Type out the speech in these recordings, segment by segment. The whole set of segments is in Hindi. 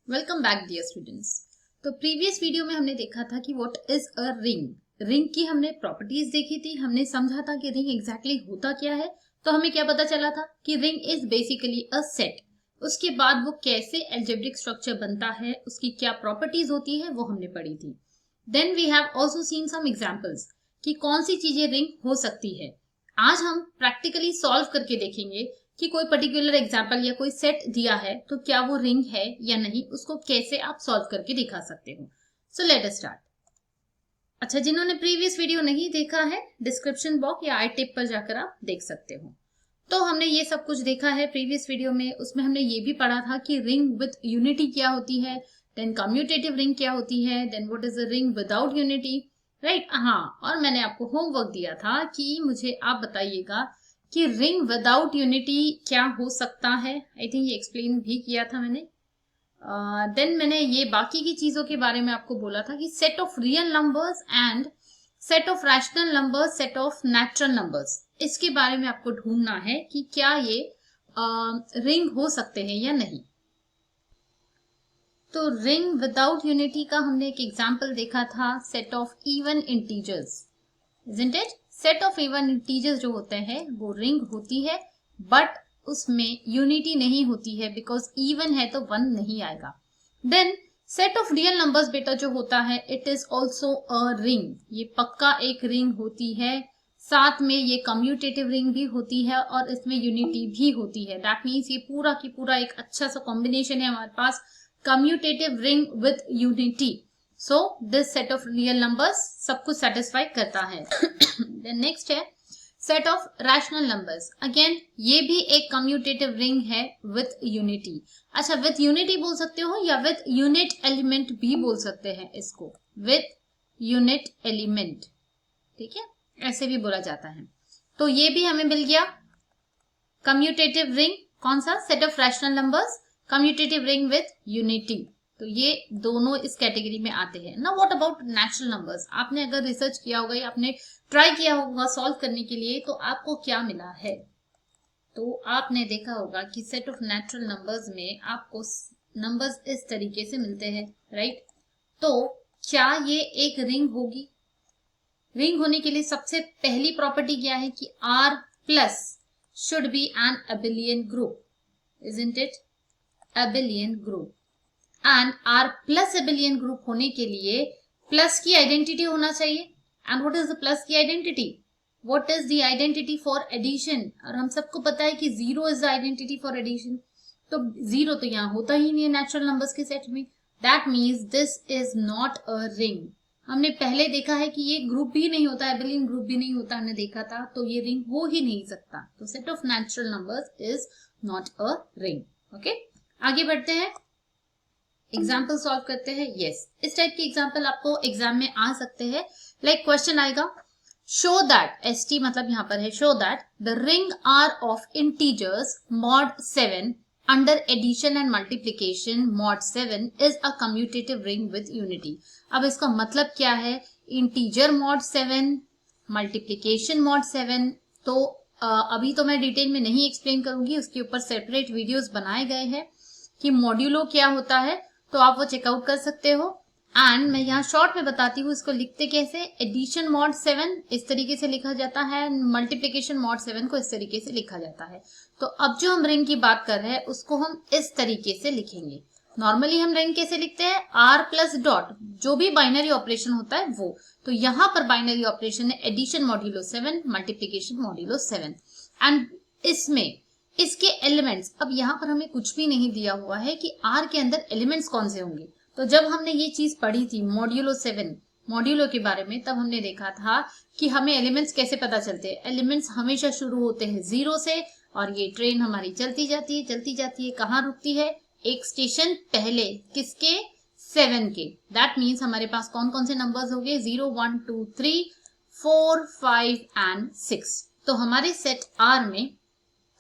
Welcome back dear students. तो प्रीवियस वीडियो में हमने देखा था कि what is a ring. Ring की हमने प्रॉपर्टीज देखी थी, हमने समझा था कि रिंग एग्जैक्टली होता क्या है। तो हमें क्या पता चला था कि ring is basically a set. उसके बाद वो कैसे अलजेब्रिक स्ट्रक्चर बनता है, उसकी क्या प्रॉपर्टीज होती है, वो हमने पढ़ी थी। Then we have also seen some examples कि कौन सी चीजें रिंग हो सकती है। आज हम प्रैक्टिकली सॉल्व करके देखेंगे कि कोई पर्टिकुलर एग्जाम्पल या कोई सेट दिया है तो क्या वो रिंग है या नहीं, उसको कैसे आप सॉल्व करके दिखा सकते हो। So let us start. अच्छा, जिन्होंने प्रीवियस वीडियो नहीं देखा है, डिस्क्रिप्शन बॉक्स या आई टिप पर जाकर आप देख सकते हो। तो हमने ये सब कुछ देखा है प्रीवियस वीडियो में। उसमें हमने ये भी पढ़ा था कि रिंग विद यूनिटी क्या होती है, देन कम्यूटेटिव रिंग क्या होती है, then what is a ring without unity, right. हाँ, और मैंने आपको होमवर्क दिया था कि मुझे आप बताइएगा कि रिंग विदाउट यूनिटी क्या हो सकता है। आई थिंक ये एक्सप्लेन भी किया था मैंने। देन मैंने ये बाकी की चीजों के बारे में आपको बोला था कि set of real numbers and set of rational numbers, set of natural numbers, इसके बारे में आपको ढूंढना है कि क्या ये रिंग हो सकते हैं या नहीं। तो रिंग विदाउट यूनिटी का हमने एक एग्जाम्पल देखा था, set of even integers, isn't it? Set of even integers जो होते हैं वो रिंग होती है, बट उसमें यूनिटी नहीं होती है बिकॉज इवन है तो वन नहीं आएगा। Then set of real numbers बेटा जो होता है, it is also a ring, ये पक्का एक रिंग होती है। साथ में ये कम्यूटेटिव रिंग भी होती है और इसमें यूनिटी भी होती है। दैट मीन्स ये पूरा की पूरा एक अच्छा सा कॉम्बिनेशन है हमारे पास, commutative ring with unity. So this set of real numbers सब कुछ सेटिस्फाई करता है। देन नेक्स्ट है set of rational numbers. Again ये भी एक कम्यूटेटिव रिंग है विथ यूनिटी। अच्छा, विथ यूनिटी बोल सकते हो या विथ यूनिट एलिमेंट भी बोल सकते हैं इसको, विथ यूनिट एलिमेंट, ठीक है, ऐसे भी बोला जाता है। तो ये भी हमें मिल गया कम्यूटेटिव रिंग। कौन सा? Set of rational numbers, commutative ring with unity. तो ये दोनों इस कैटेगरी में आते हैं ना। What about natural numbers? आपने अगर रिसर्च किया होगा या आपने ट्राई किया होगा सॉल्व करने के लिए, तो आपको क्या मिला है? तो आपने देखा होगा कि सेट ऑफ नेचुरल नंबर्स में आपको नंबर्स इस तरीके से मिलते हैं, राइट। तो क्या ये एक रिंग होगी? रिंग होने के लिए सबसे पहली प्रॉपर्टी क्या है कि R plus should be an abelian group, isn't it? Abelian group. And R plus abelian group होने के लिए प्लस की आइडेंटिटी होना चाहिए। And what is the plus की identity? What is the identity for addition? और हम सबको पता है कि zero is the identity for addition. तो जीरो तो यहाँ होता ही नहीं है नेचुरल नंबर्स के सेट में। That means this is not a ring. हमने पहले देखा है कि ये ग्रुप भी नहीं होता, एबिलियन ग्रुप भी नहीं होता, हमने देखा था। तो ये रिंग हो ही नहीं सकता। तो set of natural numbers is not a ring. Okay, आगे बढ़ते हैं, एग्जाम्पल सॉल्व करते हैं। यस, इस टाइप के एग्जाम्पल आपको एग्जाम में आ सकते हैं। लाइक क्वेश्चन आएगा, शो दैट, एस टी मतलब यहाँ पर है, show that the ring R of integers mod 7 under addition and multiplication mod 7 is a commutative ring with unity. अब इसका मतलब क्या है? Integer mod 7, multiplication mod 7। तो अभी तो मैं डिटेल में नहीं एक्सप्लेन करूंगी, उसके ऊपर सेपरेट वीडियोस बनाए गए हैं कि मॉड्यूलो क्या होता है, तो आप वो चेकआउट कर सकते हो। एंड मैं यहाँ शॉर्ट में बताती हूँ इसको लिखते कैसे। एडिशन मॉड 7 इस तरीके से लिखा जाता है, मल्टीप्लीकेशन मॉड 7 को इस तरीके से लिखा जाता है। तो अब जो हम रिंग की बात कर रहे हैं उसको हम इस तरीके से लिखेंगे। नॉर्मली हम रिंग कैसे लिखते हैं? R प्लस डॉट, जो भी बाइनरी ऑपरेशन होता है वो। तो यहाँ पर बाइनरी ऑपरेशन है addition modulo 7, multiplication modulo 7। And इसमें इसके एलिमेंट्स, अब यहाँ पर हमें कुछ भी नहीं दिया हुआ है कि R के अंदर एलिमेंट्स कौन से होंगे। तो जब हमने ये चीज पढ़ी थी मॉड्यूलो 7 मॉड्यूलो के बारे में, तब हमने देखा था कि हमें एलिमेंट्स कैसे पता चलते हैं। एलिमेंट्स हमेशा शुरू होते हैं 0 से, और ये ट्रेन हमारी चलती जाती है चलती जाती है, कहाँ रुकती है? एक स्टेशन पहले, किसके? 7 के। दैट मीन्स हमारे पास कौन कौन से नंबर्स हो गए? 0 1 2 3 4 5 एंड 6। तो हमारे सेट R में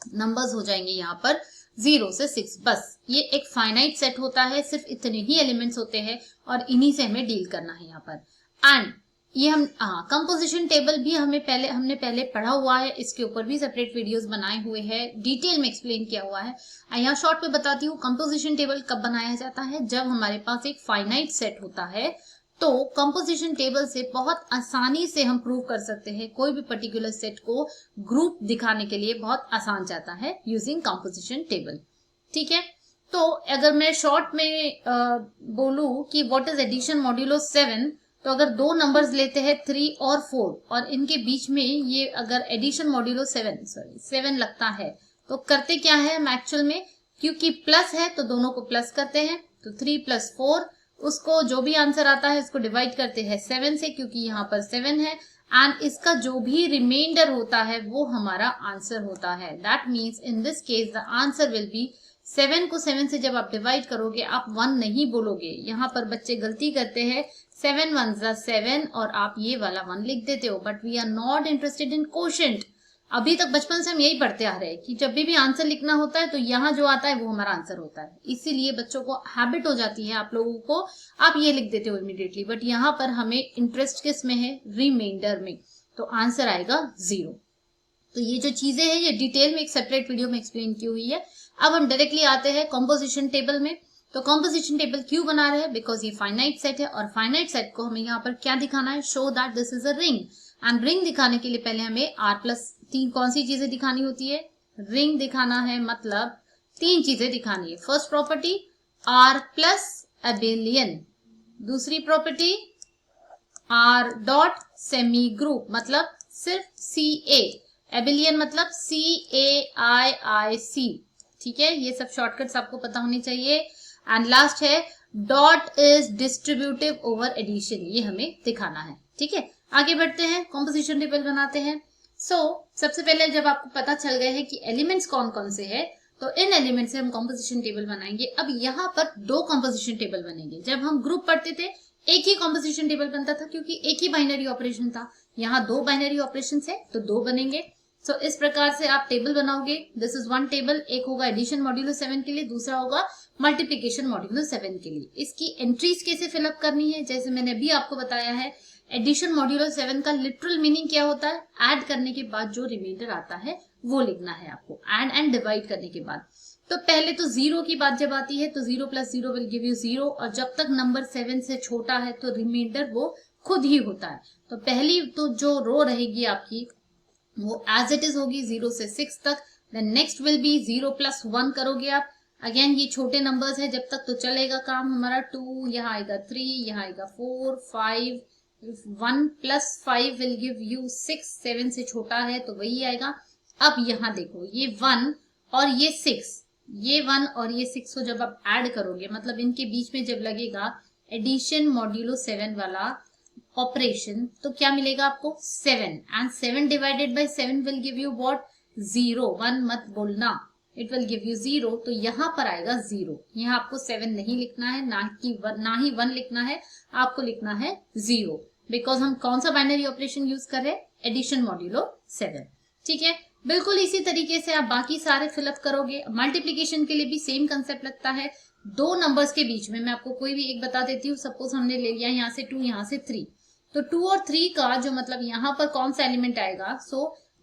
नंबर्स हो जाएंगे यहाँ पर 0 से 6। बस ये एक फाइनाइट सेट होता है, सिर्फ इतने ही एलिमेंट्स होते हैं और इन्हीं से हमें डील करना है यहाँ पर। एंड ये हम कंपोजिशन टेबल भी हमने पहले पढ़ा हुआ है, इसके ऊपर भी सेपरेट वीडियोस बनाए हुए हैं, डिटेल में एक्सप्लेन किया हुआ है। यहाँ शॉर्ट में बताती हूँ कंपोजिशन टेबल कब बनाया जाता है, जब हमारे पास एक फाइनाइट सेट होता है तो कंपोजिशन टेबल से बहुत आसानी से हम प्रूव कर सकते हैं कोई भी पर्टिकुलर सेट को ग्रुप दिखाने के लिए बहुत आसान जाता है यूजिंग कंपोजिशन टेबल। ठीक है, तो अगर मैं शॉर्ट में बोलूं कि व्हाट इज एडिशन मॉड्यूलो 7, तो अगर दो नंबर्स लेते हैं 3 और 4 और इनके बीच में ये अगर एडिशन मॉड्यूलो 7 लगता है तो करते क्या है हम एक्चुअल में, क्योंकि प्लस है तो दोनों को प्लस करते हैं, तो 3 + 4 उसको जो भी आंसर आता है इसको डिवाइड करते हैं 7 से, क्योंकि यहाँ पर 7 है, एंड इसका जो भी रिमाइंडर होता है वो हमारा आंसर होता है। That means in this case the answer will B 7 को 7 से जब आप डिवाइड करोगे आप 1 नहीं बोलोगे, यहाँ पर बच्चे गलती करते हैं 7 1 7 और आप ये वाला 1 लिख देते हो, but we are not interested in quotient. अभी तक बचपन से हम यही पढ़ते आ रहे हैं कि जब भी आंसर लिखना होता है तो यहाँ जो आता है वो हमारा आंसर होता है, इसीलिए बच्चों को हैबिट हो जाती है, आप लोगों को आप ये लिख देते हो इमीडिएटली, बट यहाँ पर हमें इंटरेस्ट किस में है, रिमाइंडर में, तो आंसर आएगा 0। तो ये जो चीजें हैं ये डिटेल में एक सेपरेट वीडियो में एक्सप्लेन की हुई है। अब हम डायरेक्टली आते हैं कॉम्पोजिशन टेबल में। तो कॉम्पोजिशन टेबल क्यों बना रहे हैं, बिकॉज ये फाइनाइट सेट है और फाइनाइट सेट को हमें यहाँ पर क्या दिखाना है, show that this is a ring, and ring दिखाने के लिए पहले हमें R+3 कौन सी चीजें दिखानी होती है, रिंग दिखाना है, मतलब 3 चीजें दिखानी है। फर्स्ट प्रॉपर्टी R+ एबिलियन, दूसरी प्रॉपर्टी R. सेमी ग्रुप मतलब सिर्फ CA, एबिलियन मतलब CAIIC। ठीक है, ये सब शॉर्टकट्स आपको पता होनी चाहिए। एंड लास्ट है dot is distributive over addition, ये हमें दिखाना है। ठीक है, आगे बढ़ते हैं, कॉम्पोजिशन टेबल बनाते हैं। सबसे पहले जब आपको पता चल गए हैं कि एलिमेंट्स कौन कौन से हैं, तो इन एलिमेंट से हम कॉम्पोजिशन टेबल बनाएंगे। अब यहाँ पर 2 कॉम्पोजिशन टेबल बनेंगे। जब हम ग्रुप पढ़ते थे एक ही कॉम्पोजिशन टेबल बनता था, क्योंकि एक ही बाइनरी ऑपरेशन था। यहाँ 2 बाइनरी ऑपरेशन है तो 2 बनेंगे। इस प्रकार से आप टेबल बनाओगे। दिस इज 1 टेबल, एक होगा एडिशन मॉड्यूलो 7 के लिए, दूसरा होगा मल्टीप्लीकेशन मॉड्यूलो 7 के लिए। इसकी एंट्रीज कैसे फिलअप करनी है, जैसे मैंने अभी आपको बताया है, एडिशन मॉड्यूलो 7 का लिटरल मीनिंग क्या होता है, ऐड करने के बाद जो रिमाइंडर आता है वो लिखना है आपको, ऐड एंड डिवाइड करने के बाद। तो पहले तो 0 की बात जब आती है तो 0 + 0 विल गिव यू 0, और जब तक नंबर 7 से छोटा है तो रिमाइंडर वो खुद ही होता है। तो पहली तो जो रो रहेगी आपकी वो एज इट इज होगी 0 से 6 तक। देन नेक्स्ट विल बी 0 + 1 करोगे आप। अगेन ये छोटे नंबर्स है जब तक तो चलेगा काम हमारा। 2 यहाँ आएगा, 3 यहाँ आएगा, 4 5, 1 + 5 विल गिव यू 6, 7 से छोटा है तो वही आएगा। अब यहाँ देखो ये 1 और ये 6, ये 1 और ये 6 को जब आप ऐड करोगे, मतलब इनके बीच में जब लगेगा एडिशन मॉड्यूलो 7 वाला ऑपरेशन, तो क्या मिलेगा आपको 7, and 7 divided by 7 will give you what, 0। 1 मत बोलना, इट विल गिव यू 0। तो यहाँ पर आएगा 0। यहाँ आपको 7 नहीं लिखना है, ना ही 1 लिखना है, आपको लिखना है 0, बिकॉज हम कौन सा बाइनरी ऑपरेशन यूज कर रहे हैं, एडिशन मॉड्यूलो 7। ठीक है, बिल्कुल इसी तरीके से आप बाकी सारे फिलअप करोगे। मल्टीप्लीकेशन के लिए भी सेम कंसेप्ट लगता है। 2 नंबर्स के बीच में मैं आपको कोई भी एक बता देती हूँ। सपोज हमने ले लिया यहाँ से 2, यहाँ से 3, तो 2 और 3 का जो मतलब यहाँ पर कौन सा एलिमेंट आएगा,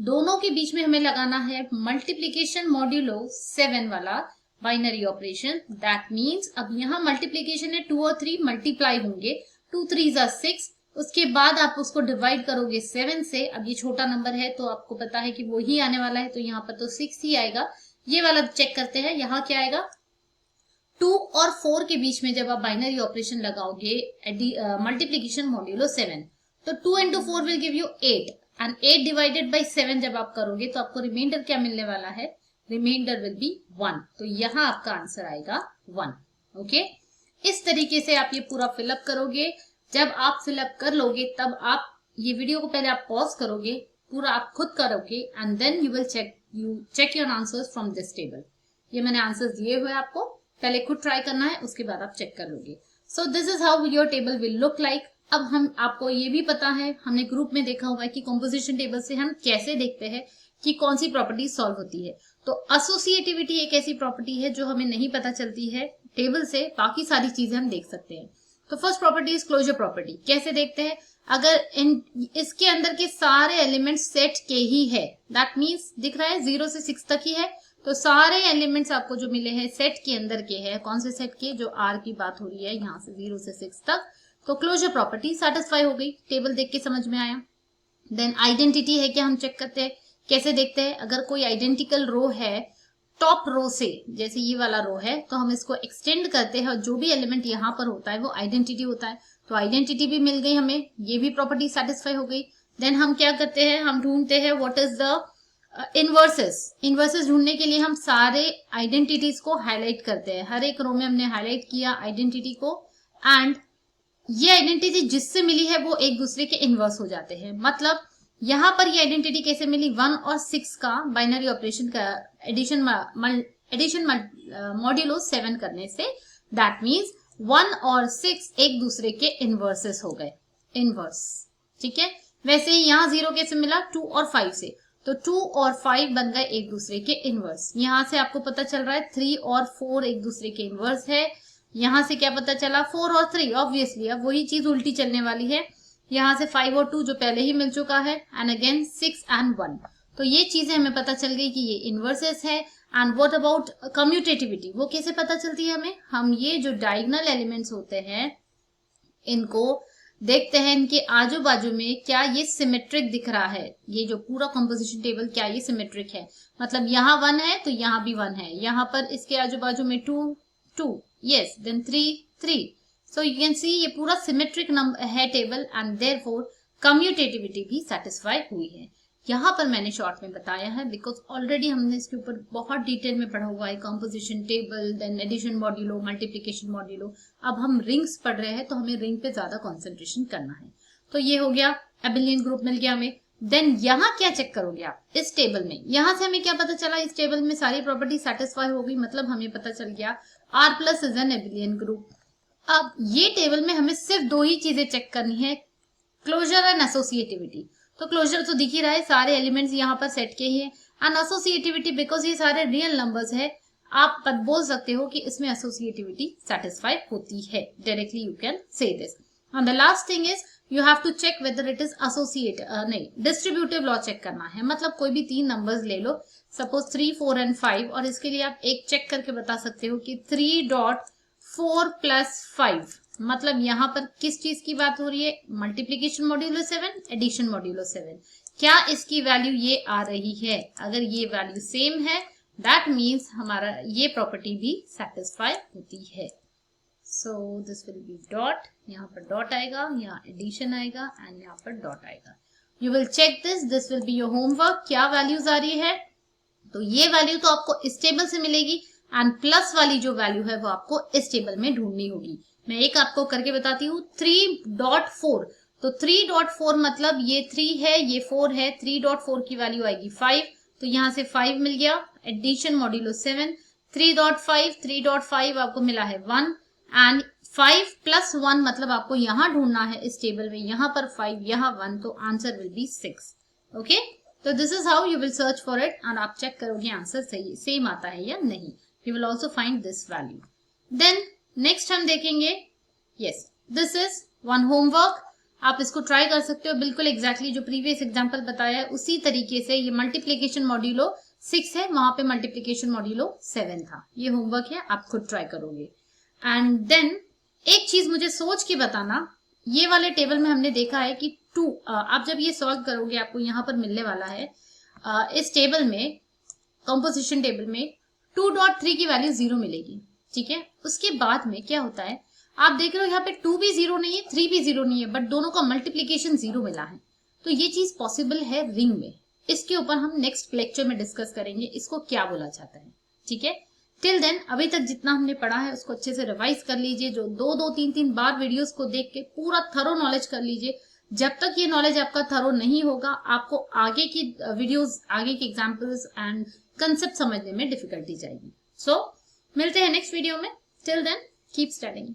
दोनों के बीच में हमें लगाना है मल्टीप्लीकेशन मॉड्यूलो 7 वाला बाइनरी ऑपरेशन। दैट मीन्स अब यहाँ मल्टीप्लीकेशन है, 2 और 3 मल्टीप्लाई होंगे, 2 3 = 6, उसके बाद आप उसको डिवाइड करोगे 7 से। अब ये छोटा नंबर है तो आपको पता है कि वो ही आने वाला है, तो यहाँ पर तो 6 ही आएगा। ये वाला चेक करते हैं, यहाँ क्या आएगा, 2 और 4 के बीच में जब आप बाइनरी ऑपरेशन लगाओगे मल्टीप्लीकेशन मॉड्यूलो 7, तो 2 × 4 will give you 8, and 8 divided by 7 जब आप करोगे तो आपको रिमाइंडर क्या मिलने वाला है, रिमाइंडर विल बी 1। तो यहाँ आपका आंसर आएगा 1। ओके, इस तरीके से आप ये पूरा फिलअप करोगे। जब आप फिलअप कर लोगे तब आप ये वीडियो को पहले आप पॉज करोगे, पूरा आप खुद करोगे, and then you will check your answers from this table. ये मैंने आंसर्स दिए हुए आपको, पहले खुद ट्राई करना है, उसके बाद आप चेक कर लोगे। So this is how your table will look like. अब हम आपको ये भी पता है, हमने ग्रुप में देखा हुआ है कि कॉम्पोजिशन टेबल से हम कैसे देखते हैं कि कौन सी प्रॉपर्टी सॉल्व होती है। तो एसोसिएटिविटी एक ऐसी प्रॉपर्टी है जो हमें नहीं पता चलती है टेबल से, बाकी सारी चीजें हम देख सकते हैं। तो first property is closure property. कैसे देखते हैं, अगर इसके अंदर के सारे एलिमेंट्स सेट के ही है, दैट मीन्स दिख रहा है 0 से 6 तक ही है, तो सारे एलिमेंट्स आपको जो मिले हैं सेट के अंदर के हैं। कौन से सेट के, जो आर की बात हो रही है यहाँ से 0 से 6 तक, तो क्लोजर प्रॉपर्टी सेटिस्फाई हो गई। टेबल देख के समझ में आया। देन आइडेंटिटी है क्या, हम चेक करते हैं। कैसे देखते हैं, अगर कोई आइडेंटिकल रो है टॉप रो से, जैसे ये वाला रो है, तो हम इसको एक्सटेंड करते हैं और जो भी एलिमेंट यहाँ पर होता है वो आइडेंटिटी होता है। तो आइडेंटिटी भी मिल गई हमें, ये भी प्रॉपर्टी सेटिस्फाई हो गई। देन हम क्या करते हैं, हम ढूंढते हैं what is the inverses. Inverses ढूंढने के लिए हम सारे आइडेंटिटीज को हाईलाइट करते हैं। हर एक रो में हमने हाईलाइट किया आइडेंटिटी को, एंड ये आइडेंटिटी जिससे मिली है वो एक दूसरे के इनवर्स हो जाते हैं। मतलब यहाँ पर ये आइडेंटिटी कैसे मिली, 1 और 6 का बाइनरी ऑपरेशन का एडिशन मॉड्यूलो 7 करने से, दैट मीन्स 1 और 6 एक दूसरे के इनवर्सेस हो गए, इनवर्स। ठीक है, वैसे ही यहाँ 0 कैसे मिला, 2 और 5 से, तो 2 और 5 बन गए एक दूसरे के इनवर्स। यहाँ से आपको पता चल रहा है 3 और 4 एक दूसरे के इनवर्स है। यहाँ से क्या पता चला, 4 और 3, ऑब्वियसली अब वही चीज उल्टी चलने वाली है। यहाँ से 5 और 2 जो पहले ही मिल चुका है, एंड अगेन 6 एंड 1, तो ये चीजें हमें पता चल गई कि ये इनवर्सेस है। एंड व्हाट अबाउट कम्यूटेटिविटी, वो कैसे पता चलती है हमें, हम ये जो डायगोनल एलिमेंट्स होते हैं इनको देखते हैं, इनके आजू बाजू में क्या ये सिमेट्रिक दिख रहा है। ये जो पूरा कंपोजिशन टेबल क्या ये सिमेट्रिक है, मतलब यहाँ 1 है तो यहाँ भी 1 है, यहाँ पर इसके आजू बाजू में 2 2, yes, then 3 3, so you can see ये पूरा सिमेट्रिक नंबर है टेबल, एंड देयरफॉर कम्यूटेटिविटी भी सेटिस्फाई हुई है। यहाँ पर मैंने शॉर्ट में बताया है बिकॉज ऑलरेडी हमने इसके ऊपर बहुत डिटेल में पढ़ा हुआ है, composition table, then addition modulo, multiplication modulo. अब हम रिंग्स पढ़ रहे हैं तो हमें रिंग पे ज्यादा कॉन्सेंट्रेशन करना है। तो ये हो गया, एबिलियन ग्रुप मिल गया हमें। देन यहाँ क्या चेक करोगे आप इस टेबल में, यहाँ से हमें क्या पता चला, इस टेबल में सारी प्रॉपर्टी सेटिस्फाई हो गई, मतलब हमें पता चल गया R plus is an abelian group. अब ये टेबल में हमें सिर्फ 2 ही चीजें चेक करनी है, क्लोजर एंड एसोसिएटिविटी। तो क्लोजर तो दिख ही रहा है, सारे एलिमेंट्स यहाँ पर सेट के ही है, एंड एसोसिएटिविटी बिकॉज ये सारे रियल नंबर्स है, आप बोल सकते हो कि इसमें एसोसिएटिविटी सेटिस्फाई होती है, directly you can say this. And the last thing is you have to check whether it is associate, नहीं, डिस्ट्रीब्यूटिव लॉ चेक करना है। मतलब कोई भी 3 नंबर्स ले लो, सपोज 3 4 एंड 5, और इसके लिए आप एक चेक करके बता सकते हो कि 3.4 + 5, मतलब यहाँ पर किस चीज की बात हो रही है, मल्टीप्लीकेशन मॉड्यूलो 7, एडिशन मॉड्यूलो 7, क्या इसकी वैल्यू ये आ रही है। अगर ये वैल्यू सेम है दैट मीन्स हमारा ये प्रॉपर्टी भी सेटिस्फाई होती है। So this will B dot, यहाँ पर डॉट आएगा, यहाँ एडिशन आएगा, एंड यहाँ पर डॉट आएगा। You will check this will be your homework, क्या वैल्यूज आ रही है। तो ये वैल्यू तो आपको इस टेबल से मिलेगी, एंड प्लस वाली जो वैल्यू है वो आपको इस टेबल में ढूंढनी होगी। मैं एक आपको करके बताती हूँ, 3.4, तो 3.4 मतलब ये 3 है, ये 4 है, 3.4 की वैल्यू आएगी 5, तो यहाँ से 5 मिल गया, एडिशन मॉड्यूलो 7, 3.5 आपको मिला है 1, एंड 5 + 1 मतलब आपको यहाँ ढूंढना है इस टेबल में, यहाँ पर 5, यहाँ 1, तो आंसर विल बी 6। ओके, तो this is how you will search for it, and आप चेक करोगे आंसर सही सेम आता है या नहीं। You will also find this value. Then next हम देखेंगे, yes, this is one homework, आप इसको ट्राई कर सकते हो बिल्कुल एग्जैक्टली जो प्रीवियस एग्जांपल बताया है उसी तरीके से। ये मल्टीप्लिकेशन मॉड्यूलो 6 है, वहां पे मल्टीप्लिकेशन मॉड्यूलो 7 था। ये होमवर्क है, आप खुद ट्राई करोगे। एंड देन एक चीज मुझे सोच के बताना, ये वाले टेबल में हमने देखा है कि 2, आप जब ये सॉल्व करोगे आपको यहाँ पर मिलने वाला है इस टेबल में, कंपोजिशन टेबल में 2.3 की वैल्यू 0 मिलेगी। ठीक है, उसके बाद में क्या होता है, आप देख रहे हो यहाँ पे 2 भी 0 नहीं है, 3 भी 0 नहीं है, बट दोनों का मल्टीप्लीकेशन 0 मिला है। तो ये चीज पॉसिबल है रिंग में। इसके ऊपर हम नेक्स्ट लेक्चर में डिस्कस करेंगे, इसको क्या बोला जाता है। ठीक है, टिल देन अभी तक जितना हमने पढ़ा है उसको अच्छे से रिवाइज कर लीजिए, जो 2-3 बार वीडियोस को देख के पूरा थरो नॉलेज कर लीजिए। जब तक ये नॉलेज आपका थरो नहीं होगा, आपको आगे की वीडियोस, आगे की एग्जांपल्स एंड कंसेप्ट समझने में डिफिकल्टी जाएगी। सो मिलते हैं नेक्स्ट वीडियो में, टिल देन कीप स्टडिंग।